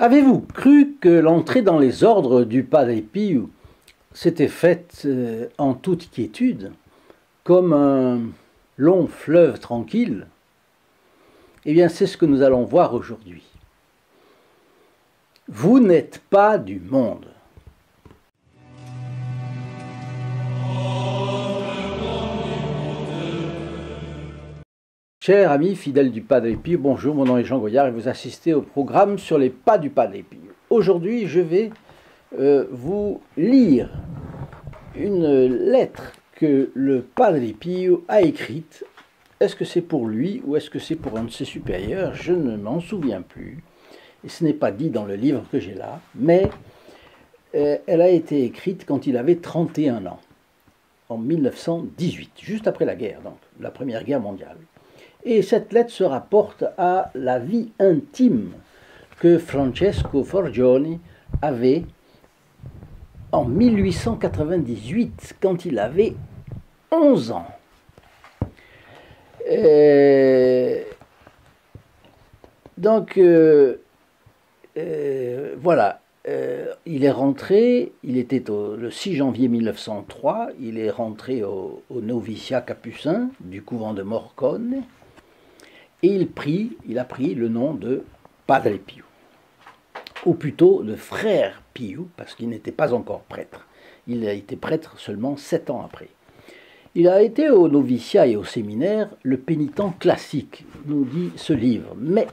Avez-vous cru que l'entrée dans les ordres du Padre Pio s'était faite en toute quiétude, comme un long fleuve tranquille? Eh bien, c'est ce que nous allons voir aujourd'hui. Vous n'êtes pas du monde. Chers amis fidèles du Padre Pio, bonjour, mon nom est Jean Goyard et vous assistez au programme sur les pas du Padre Pio. Aujourd'hui, je vais vous lire une lettre que le Padre Pio a écrite. Est-ce que c'est pour lui ou est-ce que c'est pour un de ses supérieurs? Je ne m'en souviens plus. Et ce n'est pas dit dans le livre que j'ai là, mais elle a été écrite quand il avait 31 ans, en 1918, juste après la guerre, donc la Première Guerre mondiale. Et cette lettre se rapporte à la vie intime que Francesco Forgione avait en 1898, quand il avait 11 ans. Voilà, il est rentré, il était le 6 janvier 1903, il est rentré au noviciat capucin du couvent de Morcone, et il a pris le nom de Padre Pio, ou plutôt de frère Pio, parce qu'il n'était pas encore prêtre. Il a été prêtre seulement 7 ans après. Il a été au noviciat et au séminaire le pénitent classique, nous dit ce livre, mais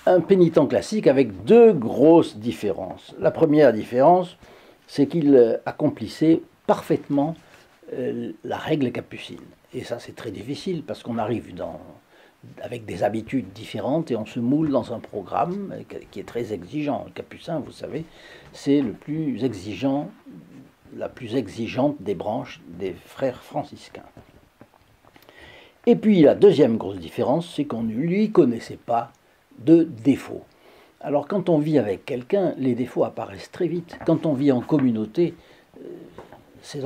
un pénitent classique avec deux grosses différences. La première différence, c'est qu'il accomplissait parfaitement la règle capucine. Et ça, c'est très difficile parce qu'on arrive avec des habitudes différentes et on se moule dans un programme qui est très exigeant. Le capucin, vous savez, c'est la plus exigeante des branches des frères franciscains. Et puis la deuxième grosse différence, c'est qu'on ne lui connaissait pas de défauts. Alors quand on vit avec quelqu'un, les défauts apparaissent très vite. Quand on vit en communauté, c'est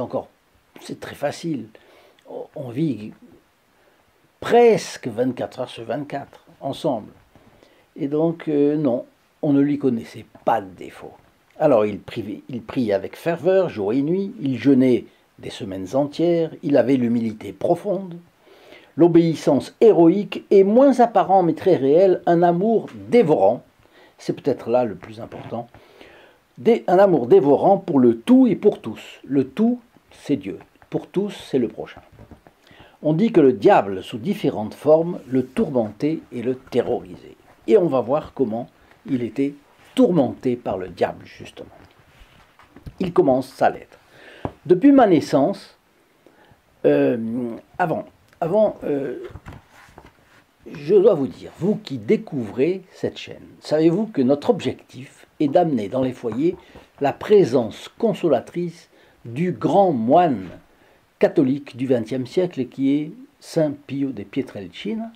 très facile. On vit presque 24 heures sur 24 ensemble. Et donc non, on ne lui connaissait pas de défauts. Alors il priait avec ferveur, jour et nuit, il jeûnait des semaines entières, il avait l'humilité profonde, l'obéissance héroïque et moins apparent mais très réel, un amour dévorant, c'est peut-être là le plus important, un amour dévorant pour le tout et pour tous. Le tout, c'est Dieu, pour tous, c'est le prochain. On dit que le diable, sous différentes formes, le tourmentait et le terrorisait. Et on va voir comment il était tourmenté par le diable, justement. Il commence sa lettre. Depuis ma naissance, je dois vous dire, vous qui découvrez cette chaîne, savez-vous que notre objectif est d'amener dans les foyers la présence consolatrice du grand moine catholique du XXe siècle qui est Saint Pio de Pietrelcina.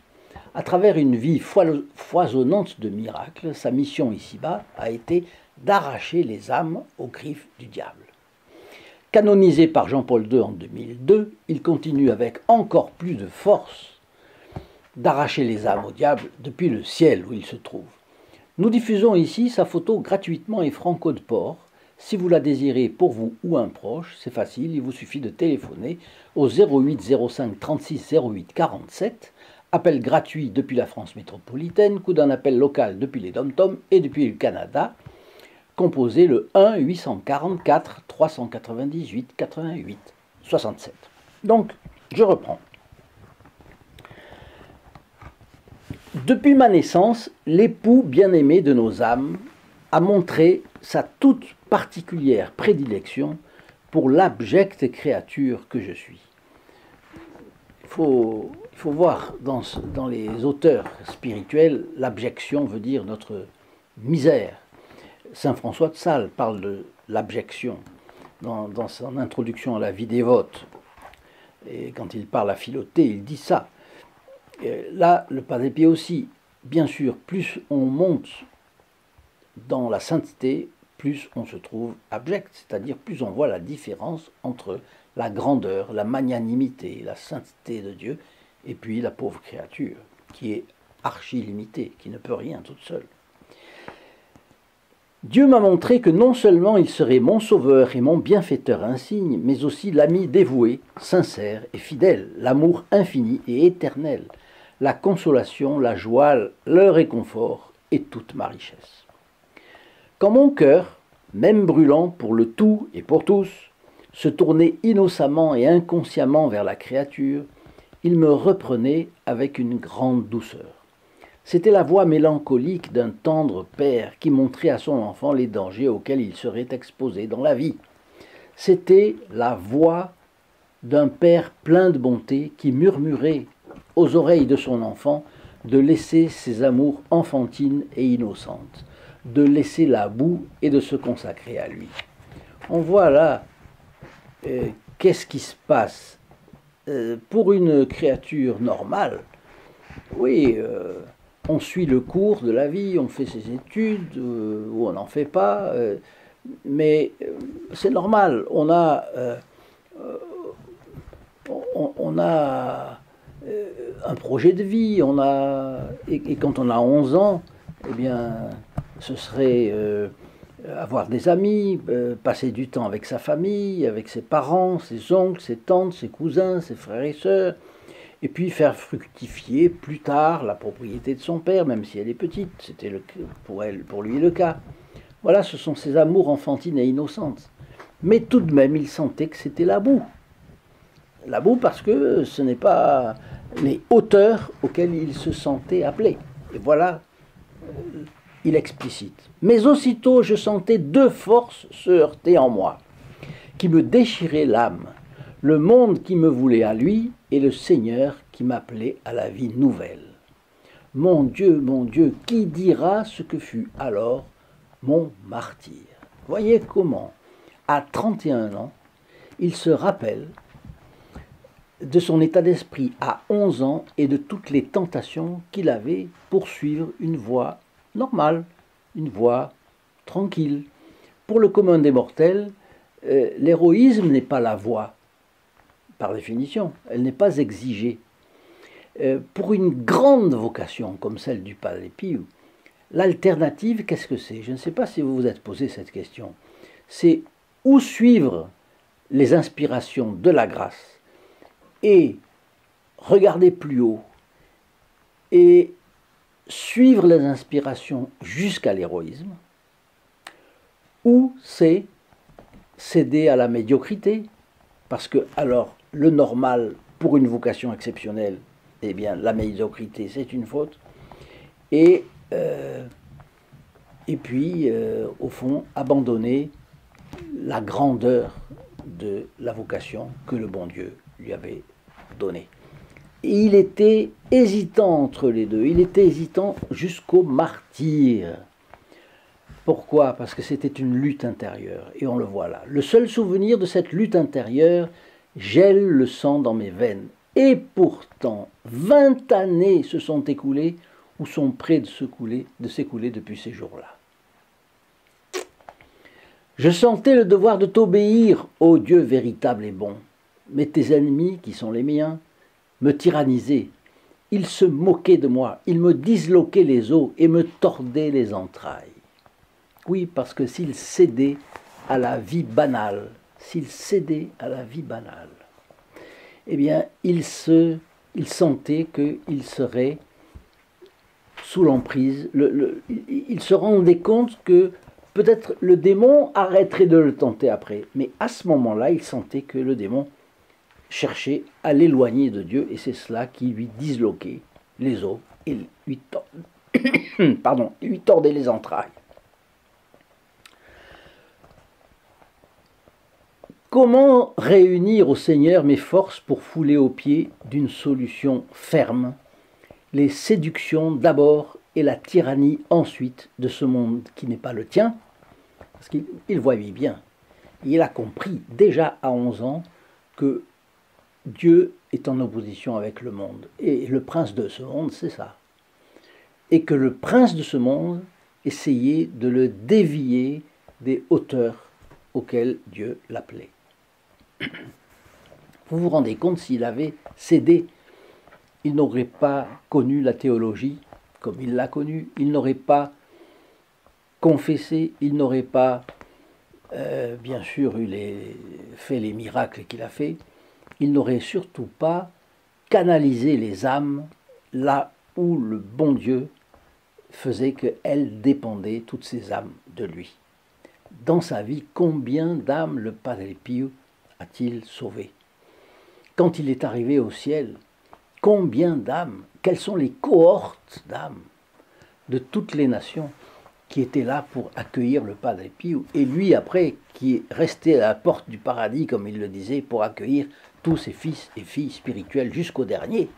À travers une vie foisonnante de miracles, sa mission ici-bas a été d'arracher les âmes aux griffes du diable. Canonisé par Jean-Paul II en 2002, il continue avec encore plus de force d'arracher les âmes au diable depuis le ciel où il se trouve. Nous diffusons ici sa photo gratuitement et franco de port. Si vous la désirez pour vous ou un proche, c'est facile, il vous suffit de téléphoner au 08 05 36 08 47, appel gratuit depuis la France métropolitaine, coup d'un appel local depuis les Dom-Tom et depuis le Canada, composez le 1 844 398 88 67. Donc, je reprends. Depuis ma naissance, l'époux bien-aimé de nos âmes a montré sa toute particulière prédilection pour l'abjecte créature que je suis. Il faut voir dans les auteurs spirituels, l'abjection veut dire notre misère. Saint François de Sales parle de l'abjection dans son introduction à la vie dévote. Et quand il parle à Philothée, il dit ça. Et là, le Padre Pio aussi, bien sûr, plus on monte dans la sainteté, plus on se trouve abject, c'est-à-dire plus on voit la différence entre la grandeur, la magnanimité, la sainteté de Dieu, et puis la pauvre créature, qui est archi-limitée, qui ne peut rien toute seule. Dieu m'a montré que non seulement il serait mon sauveur et mon bienfaiteur insigne, mais aussi l'ami dévoué, sincère et fidèle, l'amour infini et éternel, la consolation, la joie, le réconfort et toute ma richesse. Quand mon cœur, même brûlant pour le tout et pour tous, se tournait innocemment et inconsciemment vers la créature, il me reprenait avec une grande douceur. C'était la voix mélancolique d'un tendre père qui montrait à son enfant les dangers auxquels il serait exposé dans la vie. C'était la voix d'un père plein de bonté qui murmurait aux oreilles de son enfant de laisser ses amours enfantines et innocentes, de laisser la boue et de se consacrer à lui. On voit là qu'est-ce qui se passe pour une créature normale. Oui, on suit le cours de la vie, on fait ses études, ou on n'en fait pas, mais c'est normal. On a un projet de vie, et quand on a 11 ans, eh bien, ce serait avoir des amis, passer du temps avec sa famille, avec ses parents, ses oncles, ses tantes, ses cousins, ses frères et sœurs, et puis faire fructifier plus tard la propriété de son père, même si elle est petite. C'était pour lui le cas. Voilà, ce sont ses amours enfantines et innocentes. Mais tout de même, il sentait que c'était la boue. La boue parce que ce n'est pas les hauteurs auxquelles il se sentait appelé. Et voilà, il explicite. Mais aussitôt, je sentais deux forces se heurter en moi, qui me déchiraient l'âme. Le monde qui me voulait à lui et le Seigneur qui m'appelait à la vie nouvelle. Mon Dieu, qui dira ce que fut alors mon martyr? Voyez comment, à 31 ans, il se rappelle de son état d'esprit à 11 ans et de toutes les tentations qu'il avait pour suivre une voie normale, une voie tranquille. Pour le commun des mortels, l'héroïsme n'est pas la voie, par définition, elle n'est pas exigée. Pour une grande vocation comme celle du Padre Pio, l'alternative, qu'est-ce que c'est? Je ne sais pas si vous vous êtes posé cette question. C'est où suivre les inspirations de la grâce et regarder plus haut et suivre les inspirations jusqu'à l'héroïsme, ou c'est céder à la médiocrité, parce que alors le normal pour une vocation exceptionnelle, eh bien la médiocrité c'est une faute, et puis au fond abandonner la grandeur de la vocation que le bon Dieu lui avait donnée. Et il était hésitant entre les deux, il était hésitant jusqu'au martyre. Pourquoi? Parce que c'était une lutte intérieure, et on le voit là. Le seul souvenir de cette lutte intérieure gèle le sang dans mes veines. Et pourtant, 20 années se sont écoulées ou sont près de s'écouler depuis ces jours-là. Je sentais le devoir de t'obéir, ô Dieu véritable et bon. Mais tes ennemis, qui sont les miens, me tyrannisaient. Ils se moquaient de moi, ils me disloquaient les os et me tordaient les entrailles. Oui, parce que s'il cédait à la vie banale, eh bien, il sentait qu'il serait sous l'emprise. Il se rendait compte que peut-être le démon arrêterait de le tenter après. Mais à ce moment-là, il sentait que le démon cherchait à l'éloigner de Dieu, et c'est cela qui lui disloquait les os et lui tordait les entrailles. Comment réunir au Seigneur mes forces pour fouler aux pieds d'une solution ferme les séductions d'abord et la tyrannie ensuite de ce monde qui n'est pas le tien? Parce qu'il voyait bien, il a compris déjà à 11 ans que Dieu est en opposition avec le monde. Et le prince de ce monde, c'est ça. Et que le prince de ce monde essayait de le dévier des hauteurs auxquelles Dieu l'appelait. Vous vous rendez compte s'il avait cédé il n'aurait pas connu la théologie comme il l'a connue, il n'aurait pas confessé, il n'aurait pas, bien sûr, fait les miracles qu'il a fait, il n'aurait surtout pas canalisé les âmes là où le bon Dieu faisait qu'elles dépendaient, toutes ces âmes, de lui. Dans sa vie, combien d'âmes le Padre Pio a-t-il sauvé? Quand il est arrivé au ciel, combien d'âmes, quelles sont les cohortes d'âmes de toutes les nations qui étaient là pour accueillir le Padre Pio, et lui après qui est resté à la porte du paradis, comme il le disait, pour accueillir tous ses fils et filles spirituels jusqu'au dernier.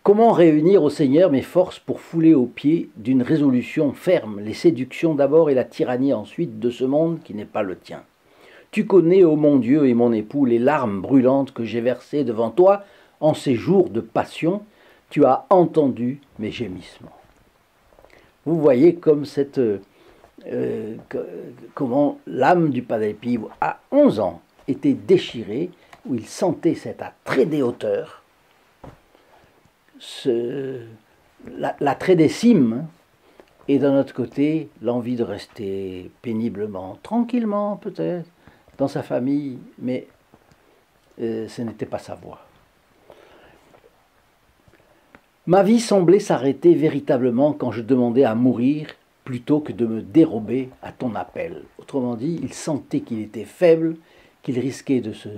Comment réunir au Seigneur mes forces pour fouler aux pieds d'une résolution ferme les séductions d'abord et la tyrannie ensuite de ce monde qui n'est pas le tien? Tu connais, ô mon Dieu et mon époux, les larmes brûlantes que j'ai versées devant toi en ces jours de passion. Tu as entendu mes gémissements. Vous voyez comme comment l'âme du Padre Pio, à 11 ans, était déchirée, où il sentait cet attrait des hauteurs, l'attrait des cimes, et d'un autre côté, l'envie de rester péniblement, tranquillement peut-être, dans sa famille, mais ce n'était pas sa voie. Ma vie semblait s'arrêter véritablement quand je demandais à mourir plutôt que de me dérober à ton appel. Autrement dit, il sentait qu'il était faible, qu'il risquait de se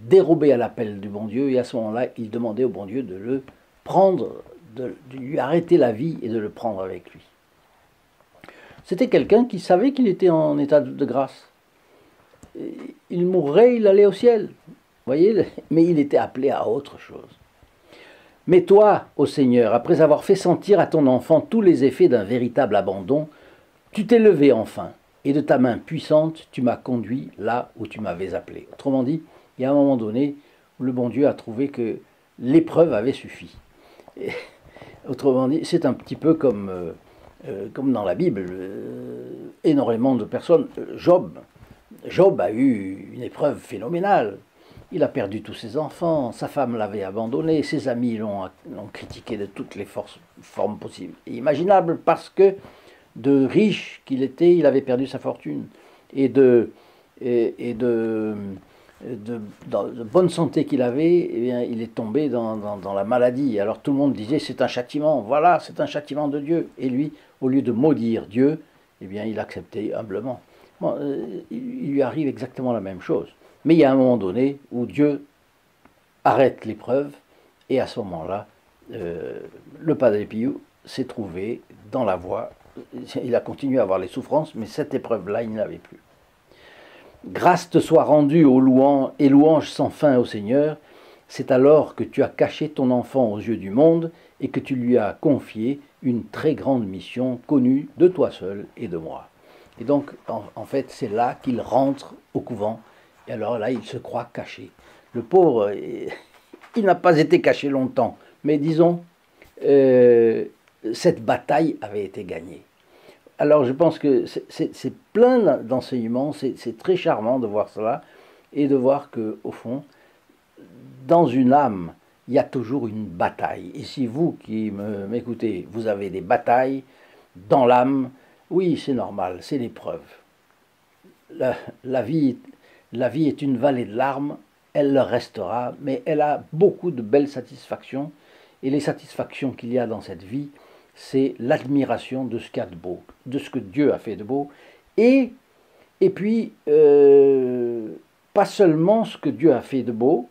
dérober à l'appel du bon Dieu, et à ce moment-là, il demandait au bon Dieu de le prendre, de lui arrêter la vie et de le prendre avec lui. C'était quelqu'un qui savait qu'il était en état de grâce. Il mourrait, il allait au ciel. Voyez, mais il était appelé à autre chose. Mais toi, ô Seigneur, après avoir fait sentir à ton enfant tous les effets d'un véritable abandon, tu t'es levé enfin, et de ta main puissante, tu m'as conduit là où tu m'avais appelé. Autrement dit, il y a un moment donné où le bon Dieu a trouvé que l'épreuve avait suffi. Et, autrement dit, c'est un petit peu comme dans la Bible, énormément de personnes. Job a eu une épreuve phénoménale. Il a perdu tous ses enfants, sa femme l'avait abandonné, ses amis l'ont critiqué de toutes les formes possibles et imaginables parce que de riche qu'il était, il avait perdu sa fortune. Et de bonne santé qu'il avait, eh bien, il est tombé dans la maladie. Alors tout le monde disait c'est un châtiment, voilà, c'est un châtiment de Dieu. Et lui, au lieu de maudire Dieu, eh bien, il acceptait humblement. Bon, il lui arrive exactement la même chose. Mais il y a un moment donné où Dieu arrête l'épreuve, et à ce moment-là, le Padre Pio s'est trouvé dans la voie. Il a continué à avoir les souffrances, mais cette épreuve-là, il ne l'avait plus. Grâce te soit rendue aux louanges et louanges sans fin au Seigneur, c'est alors que tu as caché ton enfant aux yeux du monde et que tu lui as confié une très grande mission connue de toi seul et de moi. Et donc, en fait, c'est là qu'il rentre au couvent. Et alors là, il se croit caché. Le pauvre, il n'a pas été caché longtemps. Mais disons, cette bataille avait été gagnée. Alors je pense que c'est plein d'enseignements, c'est très charmant de voir cela, et de voir qu'au fond, dans une âme, il y a toujours une bataille. Et si vous qui m'écoutez, vous avez des batailles dans l'âme, oui, c'est normal, c'est l'épreuve. La vie est une vallée de larmes, elle le restera, mais elle a beaucoup de belles satisfactions, et les satisfactions qu'il y a dans cette vie, c'est l'admiration de ce qu'il y a de beau, de ce que Dieu a fait de beau, et puis, pas seulement ce que Dieu a fait de beau,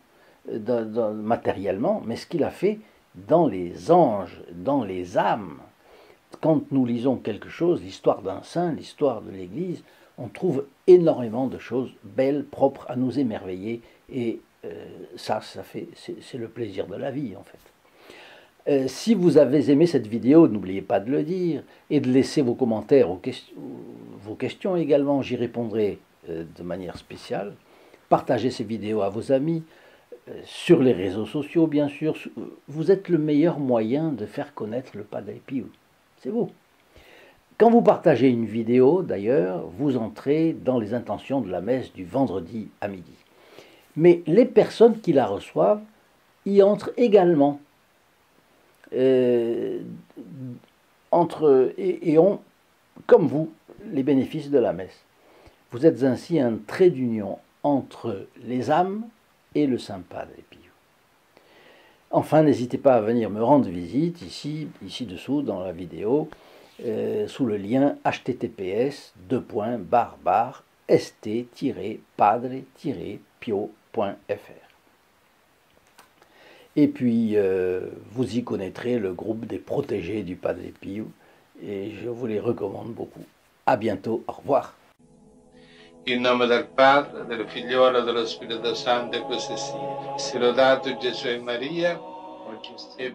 matériellement, mais ce qu'il a fait dans les anges, dans les âmes. Quand nous lisons quelque chose, l'histoire d'un saint, l'histoire de l'Église, on trouve énormément de choses belles, propres à nous émerveiller, et c'est le plaisir de la vie, en fait. Si vous avez aimé cette vidéo, n'oubliez pas de le dire et de laisser vos commentaires, vos questions également, j'y répondrai de manière spéciale. Partagez ces vidéos à vos amis, sur les réseaux sociaux bien sûr. Vous êtes le meilleur moyen de faire connaître le Padre Pio. C'est vous. Quand vous partagez une vidéo, d'ailleurs, vous entrez dans les intentions de la messe du vendredi à midi. Mais les personnes qui la reçoivent y entrent également et ont, comme vous, les bénéfices de la messe. Vous êtes ainsi un trait d'union entre les âmes et le Saint Padre Pio. Enfin, n'hésitez pas à venir me rendre visite ici dessous dans la vidéo, sous le lien https://st-padre-pio.fr. Et puis, vous y connaîtrez le groupe des protégés du Padre Pio, et je vous les recommande beaucoup. À bientôt, au revoir. In nome del Padre, del Figliolo e dello Spirito Santo, e così sia. Sia lodato Gesù e Maria, oggi e